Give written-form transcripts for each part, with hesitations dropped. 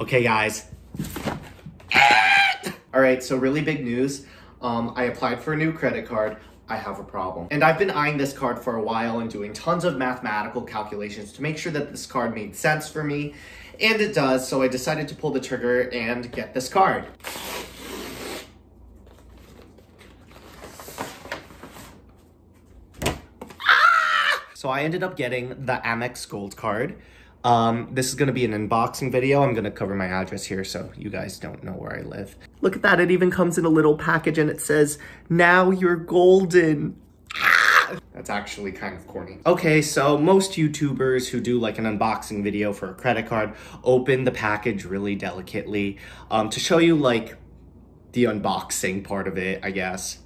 Okay, guys. All right, so really big news. I applied for a new credit card. I have a problem. And I've been eyeing this card for a while and doing tons of mathematical calculations to make sure that this card made sense for me. And it does, so I decided to pull the trigger and get this card. So I ended up getting the AmEx Gold Card. This is gonna be an unboxing video. I'm gonna cover my address here so you guys don't know where I live. Look at that, it even comes in a little package and it says, "Now you're golden." That's actually kind of corny. Okay, so most YouTubers who do like an unboxing video for a credit card open the package really delicately to show you like the unboxing part of it, I guess.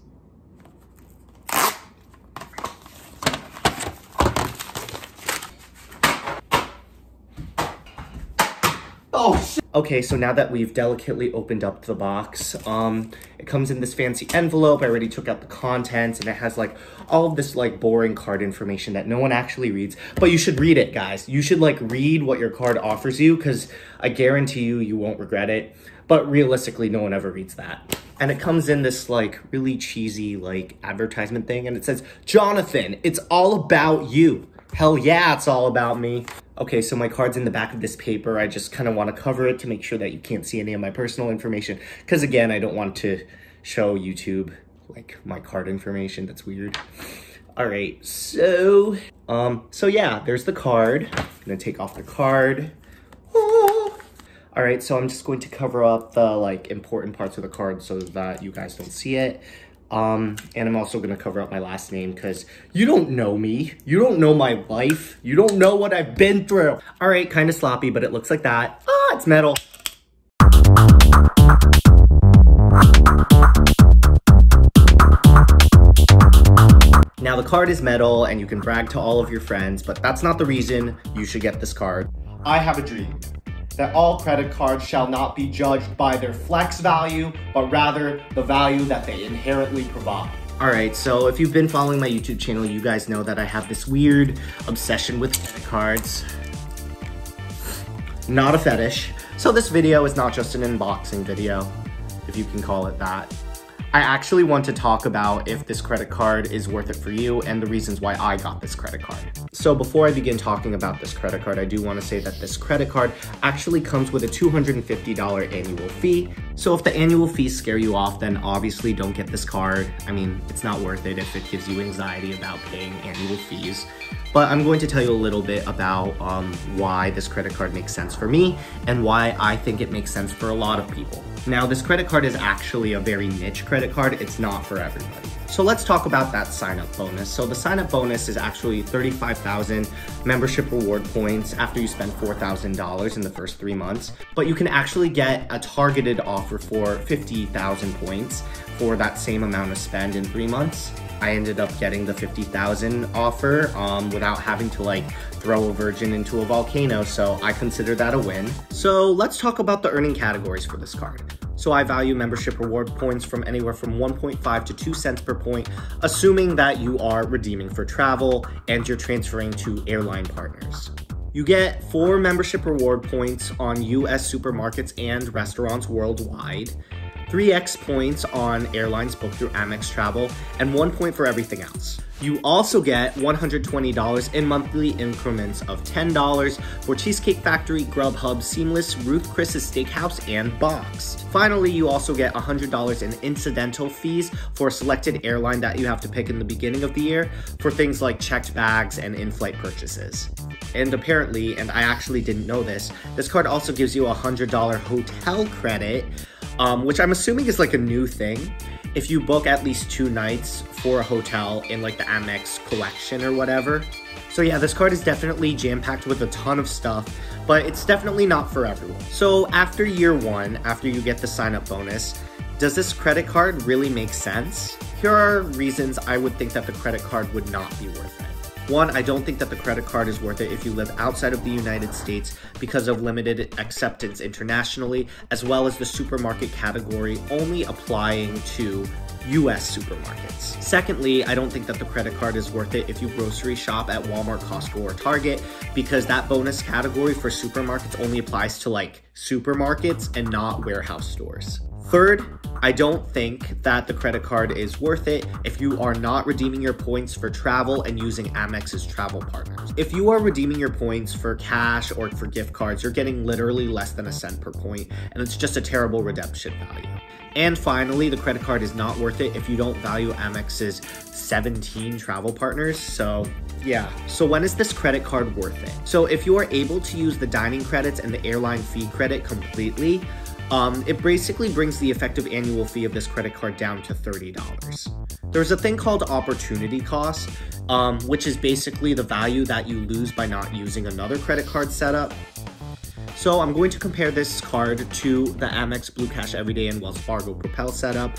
Oh, shit. Okay, so now that we've delicately opened up the box, it comes in this fancy envelope. I already took out the contents and it has like all of this like boring card information that no one actually reads, but you should read it, guys. You should like read what your card offers you because I guarantee you, you won't regret it. But realistically, no one ever reads that. And it comes in this like really cheesy like advertisement thing and it says, "Jonathan, it's all about you." Hell yeah, it's all about me. Okay, so my card's in the back of this paper. I just kind of want to cover it to make sure that you can't see any of my personal information. Because again, I don't want to show YouTube like my card information. That's weird. All right, so yeah, there's the card. I'm gonna take off the card. All right, so I'm just going to cover up the like important parts of the card so that you guys don't see it. And I'm also gonna cover up my last name because you don't know me. You don't know my life. You don't know what I've been through. All right, kind of sloppy, but it looks like that. Ah, it's metal. Now the card is metal and you can brag to all of your friends, but that's not the reason you should get this card. I have a dream that all credit cards shall not be judged by their flex value, but rather the value that they inherently provide. All right, so if you've been following my YouTube channel, you guys know that I have this weird obsession with credit cards. Not a fetish. So this video is not just an unboxing video, if you can call it that. I actually want to talk about if this credit card is worth it for you and the reasons why I got this credit card. So before I begin talking about this credit card, I do want to say that this credit card actually comes with a $250 annual fee. So if the annual fees scare you off, then obviously don't get this card. I mean, it's not worth it if it gives you anxiety about paying annual fees. But I'm going to tell you a little bit about why this credit card makes sense for me and why I think it makes sense for a lot of people. Now, this credit card is actually a very niche credit card. It's not for everybody. So let's talk about that sign-up bonus. So the sign-up bonus is actually 35,000 membership reward points after you spend $4,000 in the first 3 months. But you can actually get a targeted offer for 50,000 points for that same amount of spend in 3 months. I ended up getting the 50,000 offer without having to like throw a virgin into a volcano, so I consider that a win. So let's talk about the earning categories for this card. So I value membership reward points from anywhere from 1.5 to 2 cents per point, assuming that you are redeeming for travel and you're transferring to airline partners. You get 4 membership reward points on US supermarkets and restaurants worldwide, 3x points on airlines booked through Amex Travel, and 1 point for everything else. You also get $120 in monthly increments of $10 for Cheesecake Factory, Grubhub, Seamless, Ruth Chris's Steakhouse, and Boxed. Finally, you also get $100 in incidental fees for a selected airline that you have to pick in the beginning of the year for things like checked bags and in-flight purchases. And apparently, and I actually didn't know this card also gives you a $100 hotel credit, which I'm assuming is like a new thing. If you book at least 2 nights for a hotel in like the Amex collection or whatever. So yeah, this card is definitely jam-packed with a ton of stuff, but it's definitely not for everyone. So after year 1, after you get the sign-up bonus, does this credit card really make sense? Here are reasons I would think that the credit card would not be worth it. One, I don't think that the credit card is worth it if you live outside of the United States because of limited acceptance internationally, as well as the supermarket category only applying to US supermarkets. Secondly, I don't think that the credit card is worth it if you grocery shop at Walmart, Costco, or Target, because that bonus category for supermarkets only applies to like supermarkets and not warehouse stores. Third, I don't think that the credit card is worth it if you are not redeeming your points for travel and using Amex's travel partners. If you are redeeming your points for cash or for gift cards, you're getting literally less than a cent per point, and it's just a terrible redemption value. And finally, the credit card is not worth it if you don't value Amex's 17 travel partners. So yeah. So when is this credit card worth it? So if you are able to use the dining credits and the airline fee credit completely, it basically brings the effective annual fee of this credit card down to $30. There's a thing called opportunity cost, which is basically the value that you lose by not using another credit card setup. So I'm going to compare this card to the Amex Blue Cash Everyday and Wells Fargo Propel setup,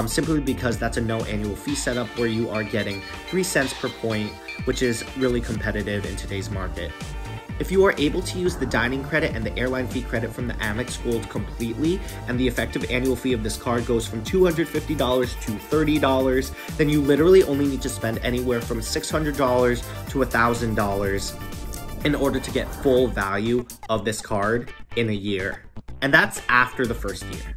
simply because that's a no annual fee setup where you are getting 3 cents per point, which is really competitive in today's market. If you are able to use the dining credit and the airline fee credit from the Amex Gold completely, and the effective annual fee of this card goes from $250 to $30, then you literally only need to spend anywhere from $600 to $1,000 in order to get full value of this card in a year. And that's after the first year.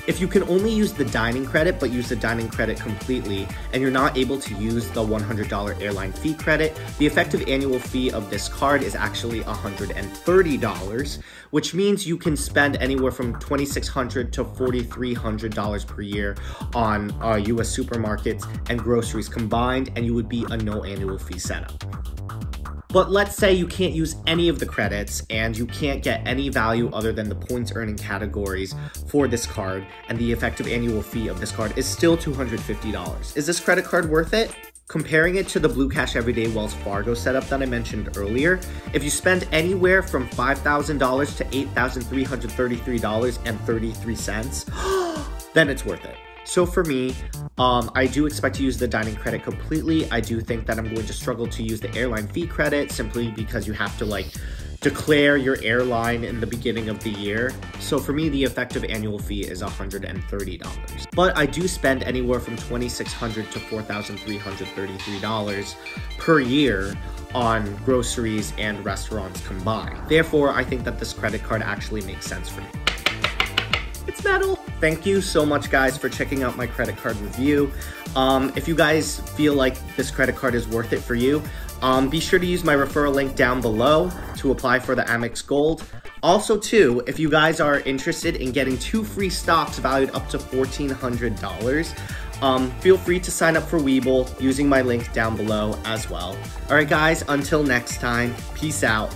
If you can only use the dining credit, but use the dining credit completely, and you're not able to use the $100 airline fee credit, the effective annual fee of this card is actually $130, which means you can spend anywhere from $2,600 to $4,300 per year on US supermarkets and groceries combined, and you would be a no annual fee setup. But let's say you can't use any of the credits and you can't get any value other than the points earning categories for this card, and the effective annual fee of this card is still $250. Is this credit card worth it? Comparing it to the Blue Cash Everyday Wells Fargo setup that I mentioned earlier, if you spend anywhere from $5,000 to $8,333.33, then it's worth it. So for me, I do expect to use the dining credit completely. I do think that I'm going to struggle to use the airline fee credit simply because you have to like declare your airline in the beginning of the year. So for me, the effective annual fee is $130. But I do spend anywhere from $2,600 to $4,333 per year on groceries and restaurants combined. Therefore, I think that this credit card actually makes sense for me. It's metal. Thank you so much, guys, for checking out my credit card review. If you guys feel like this credit card is worth it for you, be sure to use my referral link down below to apply for the Amex Gold. Also, too, if you guys are interested in getting 2 free stocks valued up to $1,400, feel free to sign up for WeBull using my link down below as well. All right, guys, until next time, peace out.